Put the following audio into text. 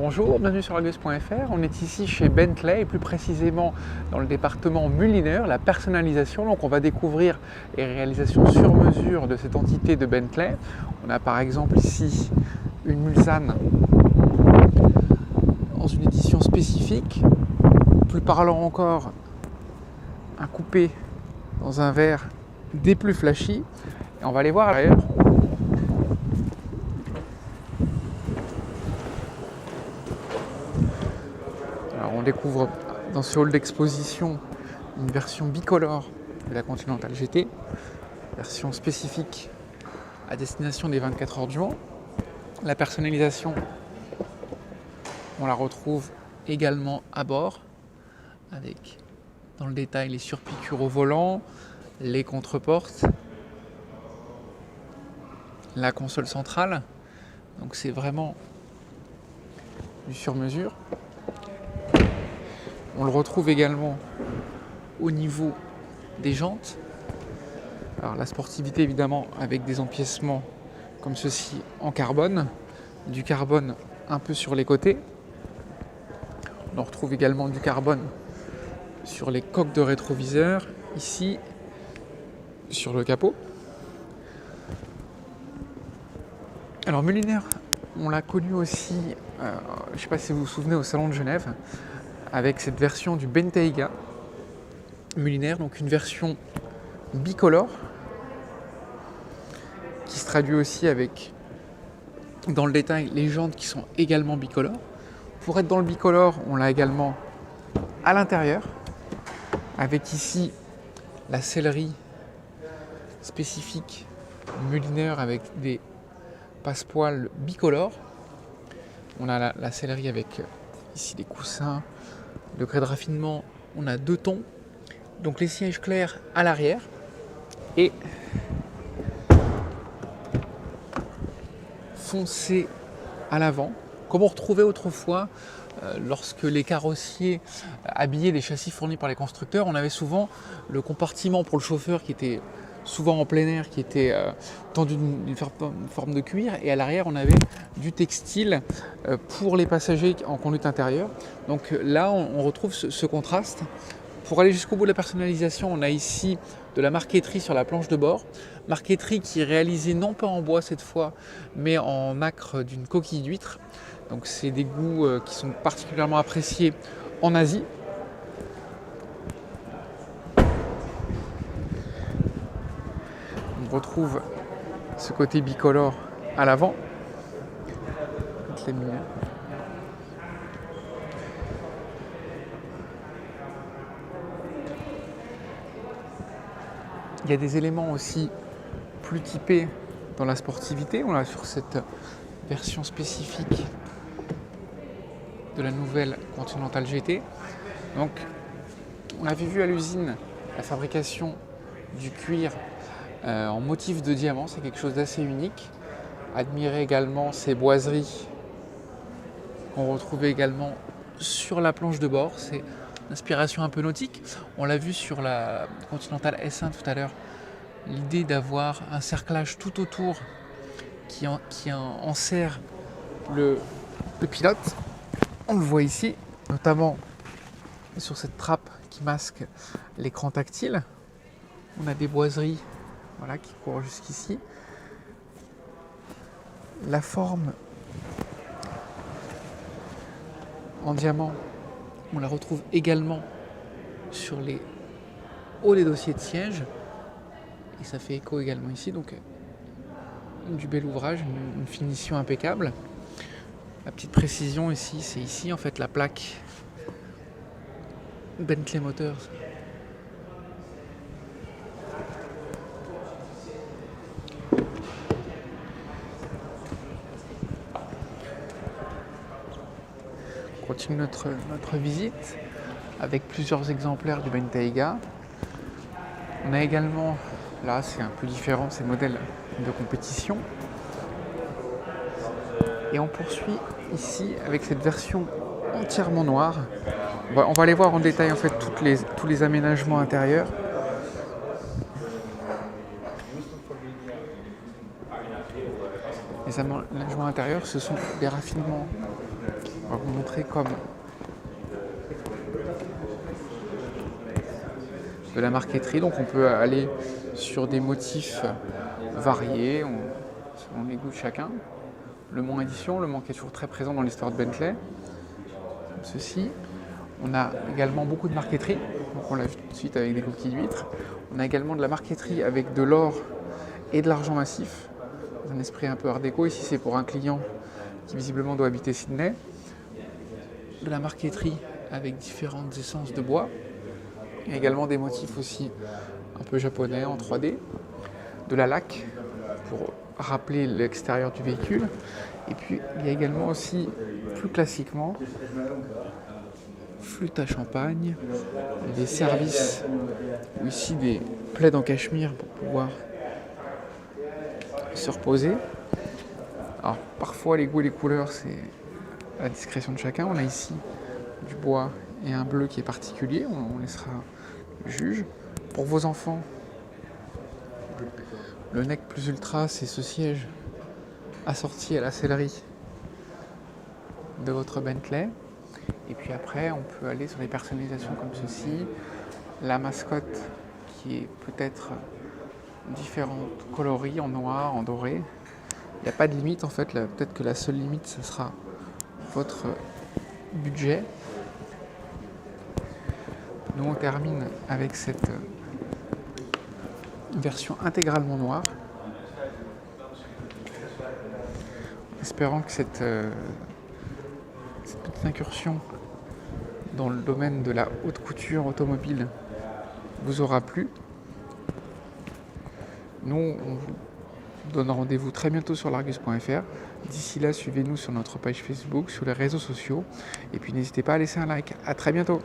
Bonjour, bienvenue sur Argus.fr. On est ici chez Bentley et plus précisément dans le département Mulliner, la personnalisation. Donc on va découvrir les réalisations sur mesure de cette entité de Bentley. On a par exemple ici une Mulsanne dans une édition spécifique. Plus parlant encore, un coupé dans un verre des plus flashy. Et on va aller voir à l'arrière. On découvre dans ce hall d'exposition une version bicolore de la Continental GT, version spécifique à destination des 24 heures du Mans. La personnalisation, on la retrouve également à bord, avec dans le détail les surpiqûres au volant, les contreportes, la console centrale. Donc c'est vraiment du sur-mesure. On le retrouve également au niveau des jantes. Alors la sportivité évidemment avec des empiècements comme ceci en carbone, du carbone un peu sur les côtés. On retrouve également du carbone sur les coques de rétroviseur, ici sur le capot. Alors Mulliner, on l'a connu aussi, je ne sais pas si vous vous souvenez, au Salon de Genève, avec cette version du Bentayga Mulliner, donc une version bicolore qui se traduit aussi avec, dans le détail, les jantes qui sont également bicolores. Pour être dans le bicolore, on l'a également à l'intérieur, avec ici la sellerie spécifique Mulliner avec des passepoils bicolores. On a la sellerie avec ici des coussins. Degré de raffinement, on a 2 tons, donc les sièges clairs à l'arrière et foncé à l'avant, comme on retrouvait autrefois lorsque les carrossiers habillaient des châssis fournis par les constructeurs. On avait souvent le compartiment pour le chauffeur qui était souvent en plein air, qui était tendu d'une forme de cuir, et à l'arrière on avait du textile pour les passagers en conduite intérieure. Donc là on retrouve ce contraste. Pour aller jusqu'au bout de la personnalisation, on a ici de la marqueterie sur la planche de bord, marqueterie qui est réalisée non pas en bois cette fois, mais en nacre d'une coquille d'huître. Donc c'est des goûts qui sont particulièrement appréciés en Asie. On retrouve ce côté bicolore à l'avant. Il y a des éléments aussi plus typés dans la sportivité. On l'a sur cette version spécifique de la nouvelle Continental GT. Donc, on avait vu à l'usine la fabrication du cuir en motif de diamant, c'est quelque chose d'assez unique. Admirez également ces boiseries qu'on retrouvait également sur la planche de bord, c'est une inspiration un peu nautique. On l'a vu sur la Continental S1 tout à l'heure, l'idée d'avoir un cerclage tout autour qui enserre le pilote. On le voit ici, notamment sur cette trappe qui masque l'écran tactile. On a des boiseries qui courent jusqu'ici. La forme en diamant, on la retrouve également sur les hauts des dossiers de siège. Et ça fait écho également ici. Donc du bel ouvrage, une finition impeccable. La petite précision ici, c'est ici en fait la plaque Bentley Motors. On continue notre visite avec plusieurs exemplaires du Bentayga. On a également, là c'est un peu différent, c'est modèle de compétition. Et on poursuit ici avec cette version entièrement noire. On va aller voir en détail en fait tous les aménagements intérieurs. Les aménagements intérieurs, ce sont des raffinements On va vous montrer comme de la marqueterie. Donc on peut aller sur des motifs variés, selon les goûts de chacun. Le Mans édition, le Mans qui est toujours très présent dans l'histoire de Bentley. Comme ceci. On a également beaucoup de marqueterie, donc on l'a vu tout de suite avec des coquilles d'huîtres. On a également de la marqueterie avec de l'or et de l'argent massif, dans un esprit un peu art déco. Ici c'est pour un client qui visiblement doit habiter Sydney. De la marqueterie avec différentes essences de bois. Il y a également des motifs aussi un peu japonais en 3D. De la laque pour rappeler l'extérieur du véhicule. Et puis il y a également aussi, plus classiquement, flûte à champagne, des services, ou ici des plaids en cachemire pour pouvoir se reposer. Alors parfois les goûts et les couleurs c'est à la discrétion de chacun. On a ici du bois et un bleu qui est particulier, on laissera le juge. Pour vos enfants, le Nec Plus Ultra, c'est ce siège assorti à la sellerie de votre Bentley. Et puis après, on peut aller sur des personnalisations comme ceci. La mascotte qui est peut-être différentes coloris, en noir, en doré. Il n'y a pas de limite en fait. Peut-être que la seule limite, ce sera votre budget. Nous, on termine avec cette version intégralement noire. Espérant que cette petite incursion dans le domaine de la haute couture automobile vous aura plu. Nous, on vous donne rendez-vous très bientôt sur largus.fr. D'ici là, suivez-nous sur notre page Facebook, sur les réseaux sociaux. Et puis n'hésitez pas à laisser un like. À très bientôt.